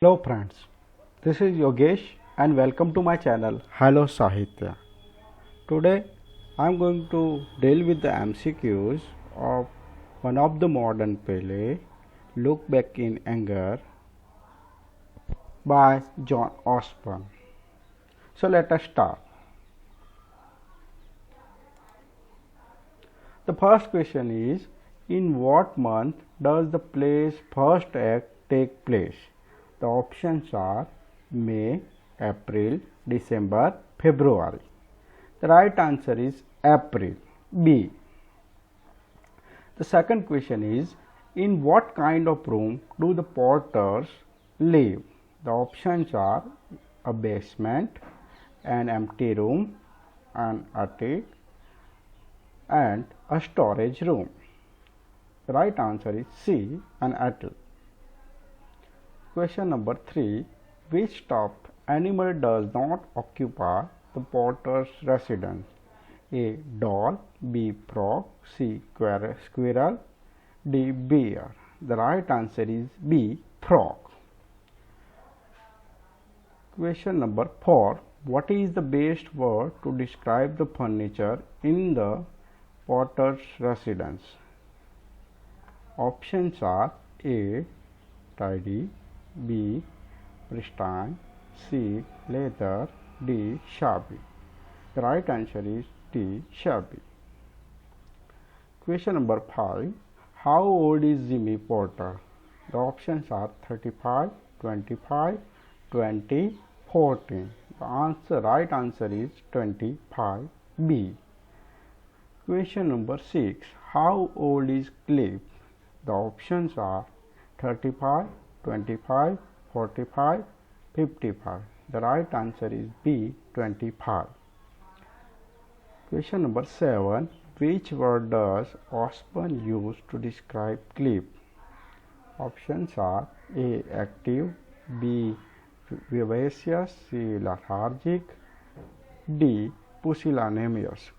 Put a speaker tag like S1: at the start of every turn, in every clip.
S1: Hello friends, this is Yogesh and welcome to my channel Hello Sahitya. Today I am going to deal with the MCQs of one of the modern play, Look Back in Anger by John Osborne. So let us start. The first question is, in what month does the play's first act take place? The options are May, April, December, February. The right answer is April, B. The second question is, in what kind of room do the Potters live? The options are a basement, an empty room, an attic, and a storage room. The right answer is C, an attic. Question number 3. Which stuffed animal does not occupy the Potter's residence? A. Doll, B. Frog, C. Squirrel, D. Bear. The right answer is B. Frog. Question number 4. What is the best word to describe the furniture in the Potter's residence? Options are A. Tidy, B. Pristine, C. Leather, D. Shabby. The right answer is D. Shabby. Question number 5. How old is Jimmy Potter? The options are 35, 25, 20, 14. The right answer is 25, B. Question number 6. How old is Cliff? The options are 35, 25, 45, 55. The right answer is B. 25. Question number 7. Which word does Osborne use to describe Cliff? Options are A. Active, B. Vivacious, C. Lethargic, D. Pusillanimous.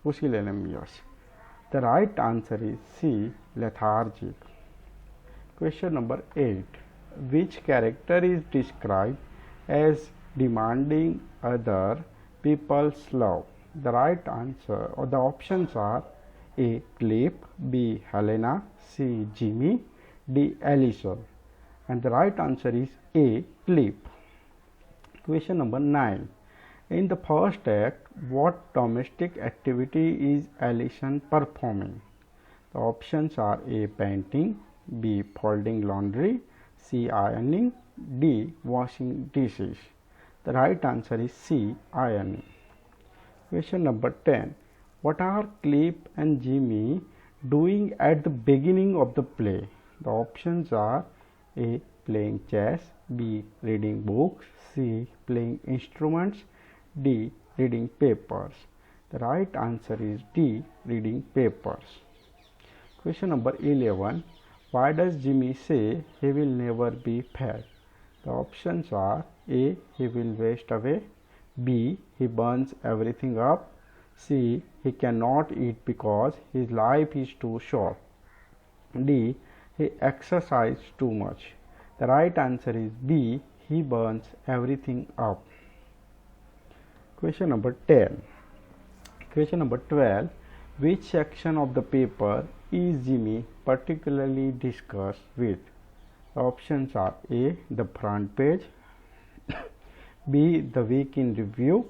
S1: The right answer is C. Lethargic. Question number 8. Which character is described as demanding other people's love? The right answer or the options are A. Cliff, B. Helena, C. Jimmy, D. Allison. And the right answer is A. Cliff. Question number 9. In the first act, what domestic activity is Allison performing? The options are A. Painting, B. Folding laundry, C. Ironing, D. Washing dishes. The right answer is C. Ironing. Question number 10. What are Cliff and Jimmy doing at the beginning of the play? The options are A. Playing chess, B. Reading books, C. Playing instruments, D. Reading papers. The right answer is D. Reading papers. Question number 11. Why does Jimmy say he will never be fat? The options are A. He will waste away, B. He burns everything up, C. He cannot eat because his life is too short, D. He exercises too much. The right answer is B. He burns everything up. Question number 10. Question number 12. Which section of the paper is Jimmy particularly discussed with? The options are A. The front page, B. The week in review,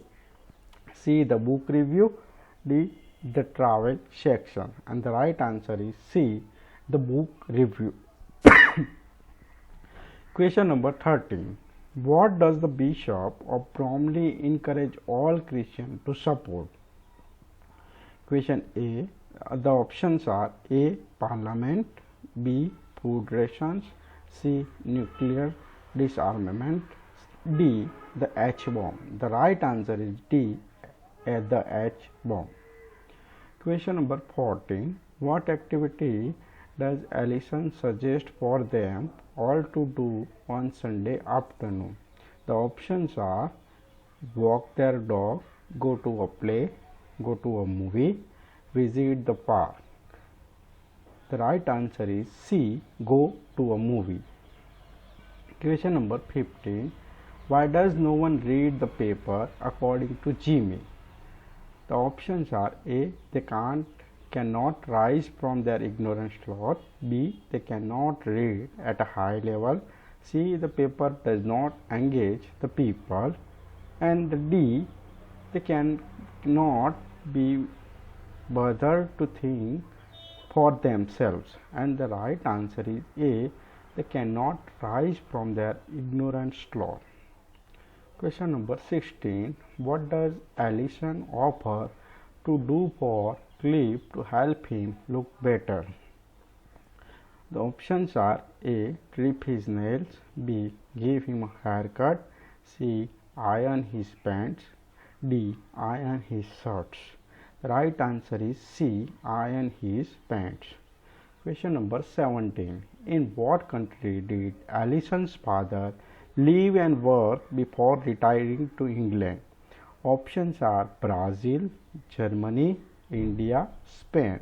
S1: C. The book review, D. The travel section. And the right answer is C. The book review. Question number 13. What does the Bishop of Bromley encourage all Christians to support? Question A. The options are A. Parliament, B. Food rations, C. Nuclear disarmament, D. The H-bomb. The right answer is D. The H-bomb. Question number 14. What activity does Allison suggest for them all to do on Sunday afternoon? The options are walk their dog, go to a play, go to a movie, visit the park. The right answer is C. Go to a movie. Question number 15. Why does no one read the paper according to Jimmy? The options are A. They cannot rise from their ignorant sloth. B. They cannot read at a high level. C. The paper does not engage the people. And D. They cannot be bothered to think for themselves. And the right answer is A. They cannot rise from their ignorant sloth. Question number 16. What does Allison offer to do for Cliff to help him look better? The options are A. Clip his nails. B. Give him a haircut. C. Iron his pants. D. Iron his shirts. The right answer is C. Iron his pants. Question number 17. In what country did Allison's father live and work before retiring to England? Options are Brazil, Germany, India, Spain.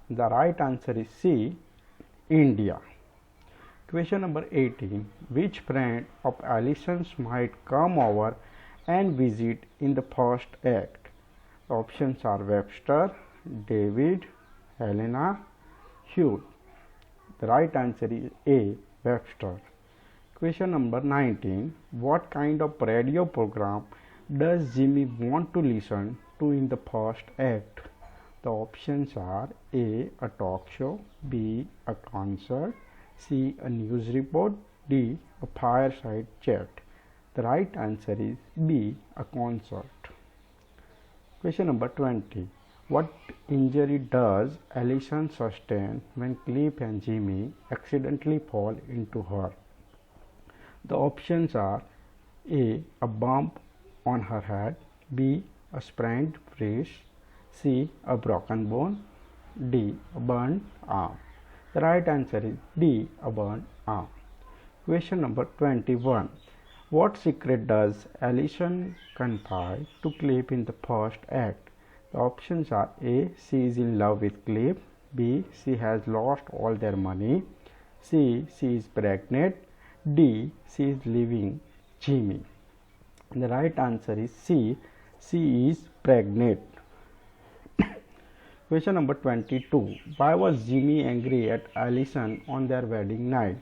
S1: The right answer is C. India. Question number 18. Which friend of Allison's might come over and visit in the first act? The options are Webster, David, Helena, Hugh. The right answer is A. Webster. Question number 19. What kind of radio program does Jimmy want to listen to in the first act? The options are A. A talk show. B. A concert. C. A news report. D. A fireside chat. The right answer is B. A concert. Question number 20. What injury does Allison sustain when Cliff and Jimmy accidentally fall into her? The options are A. A bump on her head. B. A sprained wrist. C. A broken bone. D. A burned arm. The right answer is D. A burned arm. Question number 21. What secret does Allison confide to Cliff in the first act? The options are A. She is in love with Cliff. B. She has lost all their money. C. She is pregnant. D. She is leaving Jimmy. The right answer is C. She is pregnant. Question number 22. Why was Jimmy angry at Allison on their wedding night?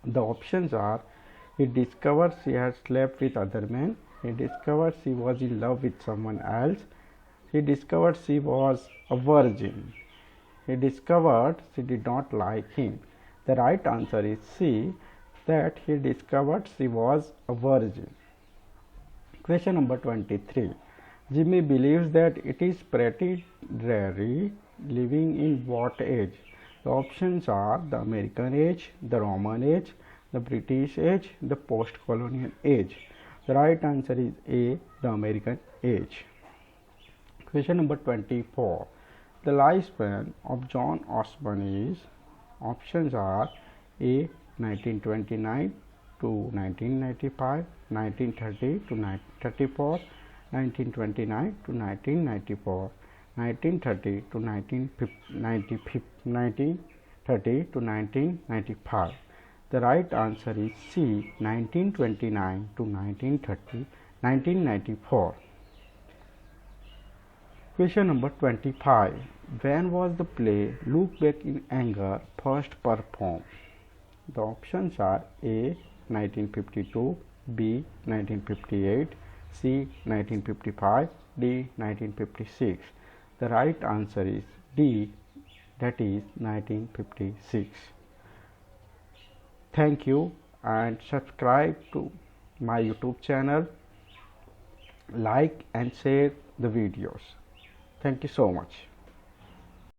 S1: The options are he discovered she had slept with other men. He discovered she was in love with someone else. He discovered she was a virgin. He discovered she did not like him. The right answer is C. That he discovered she was a virgin. Question number 23. Jimmy believes that it is pretty dreary living in what age? The options are the American age, the Roman age, the British age, the post-colonial age. The right answer is A. The American age. Question number 24. The lifespan of John Osborne is, options are A. 1929 to 1995, 1930 to 1934, 1929 to 1994, 1930 to 1995. The right answer is C. 1929 to 1930, 1994. Question number 25. When was the play Look Back in Anger first performed? The options are A. 1952, B. 1958, C. 1955, D. 1956. The right answer is D. That is 1956. Thank you and subscribe to my YouTube channel. Like and share the videos. Thank you so much.